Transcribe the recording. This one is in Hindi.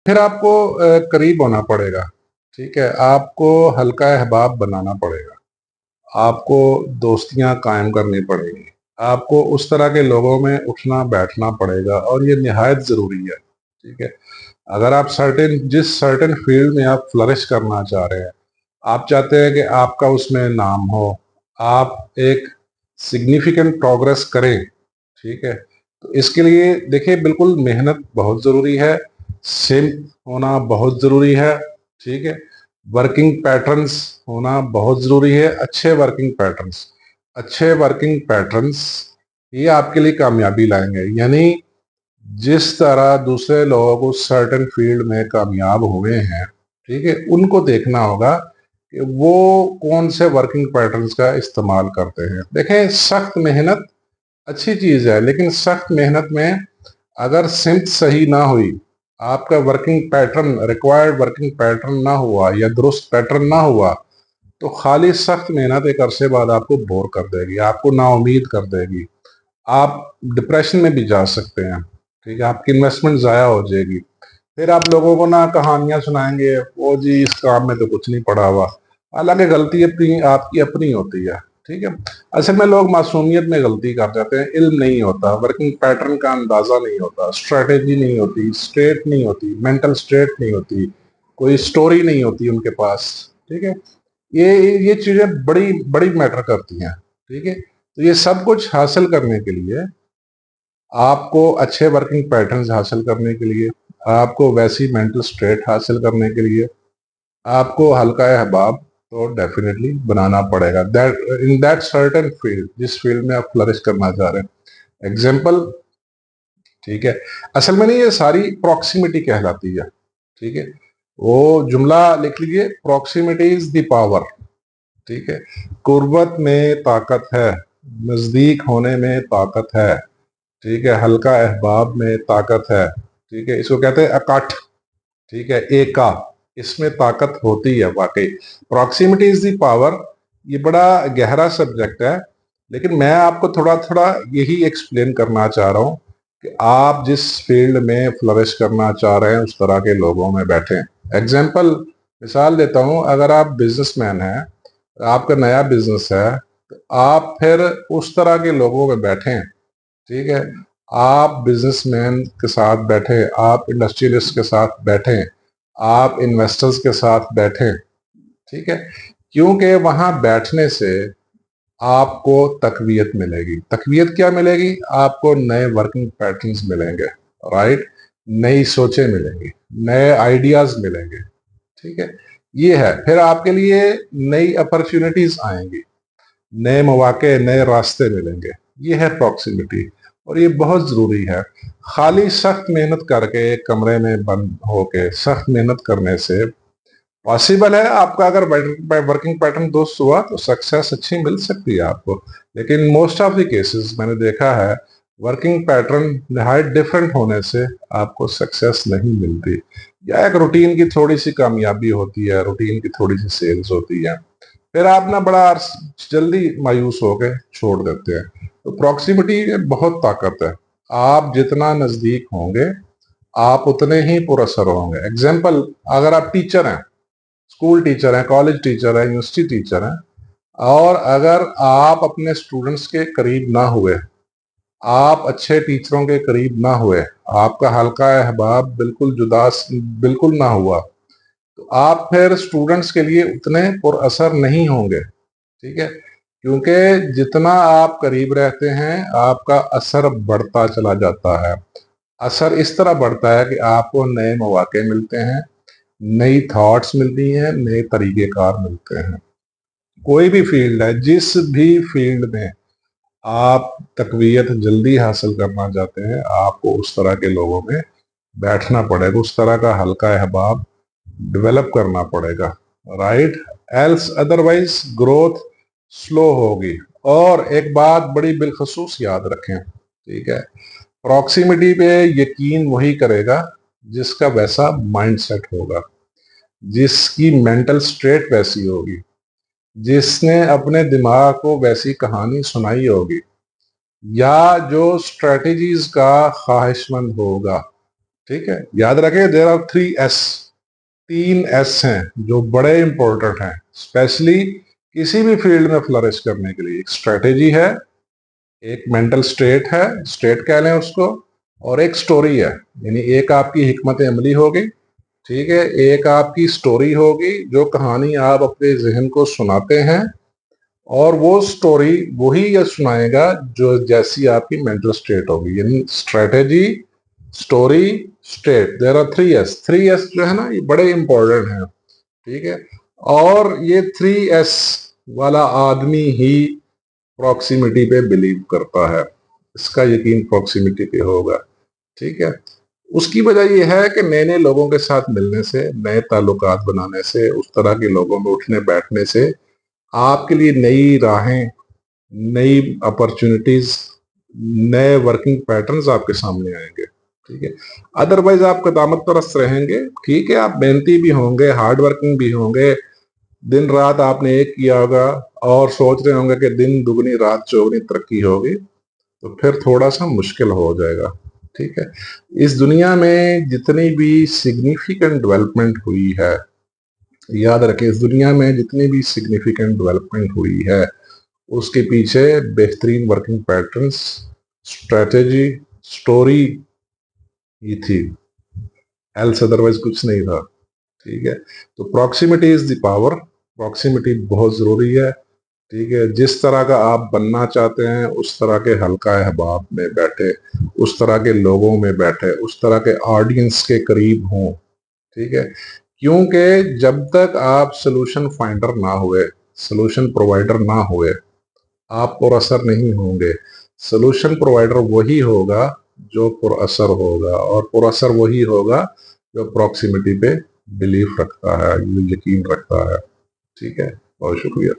फिर आपको करीब होना पड़ेगा। ठीक है, आपको हल्का अहबाब बनाना पड़ेगा, आपको दोस्तियां कायम करनी पड़ेगी, आपको उस तरह के लोगों में उठना बैठना पड़ेगा, और ये निहायत ज़रूरी है। ठीक है, अगर आप जिस सर्टेन फील्ड में आप फ्लरिश करना चाह रहे हैं, आप चाहते हैं कि आपका उसमें नाम हो, आप एक सिग्निफिकेंट प्रोग्रेस करें। ठीक है, तो इसके लिए देखिए बिल्कुल मेहनत बहुत ज़रूरी है, सिंप होना बहुत ज़रूरी है। ठीक है, वर्किंग पैटर्न्स होना बहुत ज़रूरी है, अच्छे वर्किंग पैटर्न्स ये आपके लिए कामयाबी लाएंगे। यानी जिस तरह दूसरे लोग उस सर्टेन फील्ड में कामयाब हुए हैं, ठीक है, उनको देखना होगा कि वो कौन से वर्किंग पैटर्न्स का इस्तेमाल करते हैं। देखें, सख्त मेहनत अच्छी चीज है, लेकिन सख्त मेहनत में अगर सिमत सही ना हुई, आपका working pattern, required working pattern ना हुआ या दुरुस्त पैटर्न ना हुआ, तो खाली सख्त मेहनत एक अरसे बाद आपको बोर कर देगी, आपको नाउमीद कर देगी, आप डिप्रेशन में भी जा सकते हैं। ठीक है, आपकी इन्वेस्टमेंट ज़ाया हो जाएगी। फिर आप लोगों को ना कहानियां सुनाएंगे, वो जी इस काम में तो कुछ नहीं पड़ा हुआ, हालांकि गलती अपनी आपकी अपनी होती है। ठीक है, असल में लोग मासूमियत में गलती कर जाते हैं, इल्म नहीं होता, वर्किंग पैटर्न का अंदाजा नहीं होता, स्ट्रेटेजी नहीं होती, स्टेट नहीं होती, मेंटल स्टेट नहीं होती, कोई स्टोरी नहीं होती उनके पास। ठीक है, ये चीजें बड़ी बड़ी मैटर करती हैं। ठीक है, तो ये सब कुछ हासिल करने के लिए, आपको अच्छे वर्किंग पैटर्न्स हासिल करने के लिए, आपको वैसी मेंटल स्टेट हासिल करने के लिए, आपको हल्का अहबाब तो डेफिनेटली बनाना पड़ेगा, that in that certain field, जिस फील्ड में आप फ्लरिश करना चाह रहे हैं। एग्जाम्पल, ठीक है, असल में नहीं, ये सारी प्रॉक्सिमिटी कहलाती है। ठीक है, वो जुमला लिख लीजिए, प्रॉक्सिमिटी इज द पावर। ठीक है, कुर्बत में ताकत है, नजदीक होने में ताकत है। ठीक है, हल्का अहबाब में ताकत है। ठीक है, इसको कहते हैं अकाठ। ठीक है, एका, इसमें ताकत होती है वाकई। प्रॉक्सिमिटी इज दी पावर, ये बड़ा गहरा सब्जेक्ट है, लेकिन मैं आपको थोड़ा थोड़ा यही एक्सप्लेन करना चाह रहा हूँ कि आप जिस फील्ड में फ्लरिश करना चाह रहे हैं उस तरह के लोगों में बैठें। एग्जाम्पल, मिसाल देता हूँ, अगर आप बिजनेसमैन हैं, आपका नया बिजनेस है, तो आप फिर उस तरह के लोगों में बैठें। ठीक है, आप बिजनेसमैन के साथ बैठे, आप इंडस्ट्रियलिस्ट के साथ बैठे, आप इन्वेस्टर्स के साथ बैठे। ठीक है, क्योंकि वहां बैठने से आपको तकवीयत मिलेगी। तकवीयत क्या मिलेगी? आपको नए वर्किंग पैटर्न्स मिलेंगे, राइट, नई सोचें मिलेंगी, नए आइडियाज मिलेंगे। ठीक है, ये है, फिर आपके लिए नई अपॉर्चुनिटीज आएंगी, नए मौके, नए रास्ते मिलेंगे। ये है प्रॉक्सिमिटी, और ये बहुत ज़रूरी है। खाली सख्त मेहनत करके एक कमरे में बंद होके सख्त मेहनत करने से पॉसिबल है आपका, अगर वर्किंग पैटर्न दुरुस्त हुआ तो सक्सेस अच्छी मिल सकती है आपको, लेकिन मोस्ट ऑफ द केसेस मैंने देखा है वर्किंग पैटर्न नहायत डिफरेंट होने से आपको सक्सेस नहीं मिलती, या एक रूटीन की थोड़ी सी कामयाबी होती है, रूटीन की थोड़ी सी सेल्स होती है, फिर आप ना बड़ा जल्दी मायूस होकर छोड़ देते हैं। तो प्रॉक्सिमिटी में बहुत ताकत है, आप जितना नजदीक होंगे आप उतने ही पुरअसर होंगे। एग्जाम्पल, अगर आप टीचर हैं, स्कूल टीचर हैं, कॉलेज टीचर हैं, यूनिवर्सिटी टीचर हैं, और अगर आप अपने स्टूडेंट्स के करीब ना हुए, आप अच्छे टीचरों के करीब ना हुए, आपका हल्का अहबाब बिल्कुल जुदा बिल्कुल ना हुआ, तो आप फिर स्टूडेंट्स के लिए उतने पुरअसर नहीं होंगे। ठीक है, क्योंकि जितना आप करीब रहते हैं आपका असर बढ़ता चला जाता है। असर इस तरह बढ़ता है कि आपको नए मौके मिलते हैं, नई थॉट्स मिलती हैं, नए तरीक़ेकार मिलते हैं। कोई भी फील्ड है, जिस भी फील्ड में आप तकवीयत जल्दी हासिल करना चाहते हैं, आपको उस तरह के लोगों में बैठना पड़ेगा, उस तरह का हल्का अहबाब डेवलप करना पड़ेगा, right, else otherwise growth slow होगी। और एक बात बड़ी बिलखसूस याद रखें, ठीक है, प्रॉक्सिमिटी पे यकीन वही करेगा जिसका वैसा माइंडसेट होगा, जिसकी मेंटल स्टेट वैसी होगी, जिसने अपने दिमाग को वैसी कहानी सुनाई होगी, या जो स्ट्रेटजीज का ख्वाहिशमंद होगा। ठीक है, याद रखें देयर आर 3 S, 3 S हैं जो बड़े इंपॉर्टेंट हैं, स्पेशली किसी भी फील्ड में फ्लरिश करने के लिए। एक स्ट्रेटेजी है, एक मेंटल स्टेट है, स्टेट कह लें उसको, और एक स्टोरी है। यानी एक आपकी हिकमत अमली होगी, ठीक है, एक आपकी स्टोरी होगी जो कहानी आप अपने जहन को सुनाते हैं, और वो स्टोरी वही ये सुनाएगा जो जैसी आपकी मेंटल स्टेट होगी। यानी strategy, story, state, there are 3 S। 3 S जो है ना ये बड़े इंपॉर्टेंट हैं, ठीक है। और ये 3 S वाला आदमी ही प्रॉक्सिमिटी पे बिलीव करता है, इसका यकीन प्रॉक्सिमिटी पे होगा, ठीक है। उसकी वजह यह है कि नए नए लोगों के साथ मिलने से, नए ताल्लुकात बनाने से, उस तरह के लोगों में उठने बैठने से आपके लिए नई राहें, नई अपॉर्चुनिटीज, नए वर्किंग पैटर्न्स आपके सामने आएंगे, ठीक है। अदरवाइज आप कदामत परस्त रहेंगे, ठीक है, आप मेहनती भी होंगे, हार्ड वर्किंग भी होंगे, दिन रात आपने एक किया होगा और सोच रहे होंगे कि दिन दुगनी रात चौगनी तरक्की होगी, तो फिर थोड़ा सा मुश्किल हो जाएगा, ठीक है। इस दुनिया में जितनी भी सिग्निफिकेंट डेवलपमेंट हुई है, याद रखें, इस दुनिया में जितनी भी सिग्निफिकेंट डेवलपमेंट हुई है उसके पीछे बेहतरीन वर्किंग पैटर्न्स, स्ट्रेटेजी, स्टोरी ही थी, एल्स अदरवाइज कुछ नहीं था, ठीक है। तो proximity is the power, proximity बहुत जरूरी है, ठीक है। जिस तरह का आप बनना चाहते हैं उस तरह के हल्का अहबाब में बैठे, उस तरह के लोगों में बैठे, उस तरह के ऑडियंस के करीब हों, ठीक है। क्योंकि जब तक आप सोल्यूशन फाइंडर ना हुए, सोल्यूशन प्रोवाइडर ना हुए, आप पुरअसर नहीं होंगे। सोल्यूशन प्रोवाइडर वही होगा जो पुरअसर होगा, और पुरअसर वही होगा जो प्रॉक्सिमिटी पे बिलीफ रखता है, यकीन रखता है, ठीक है। बहुत शुक्रिया।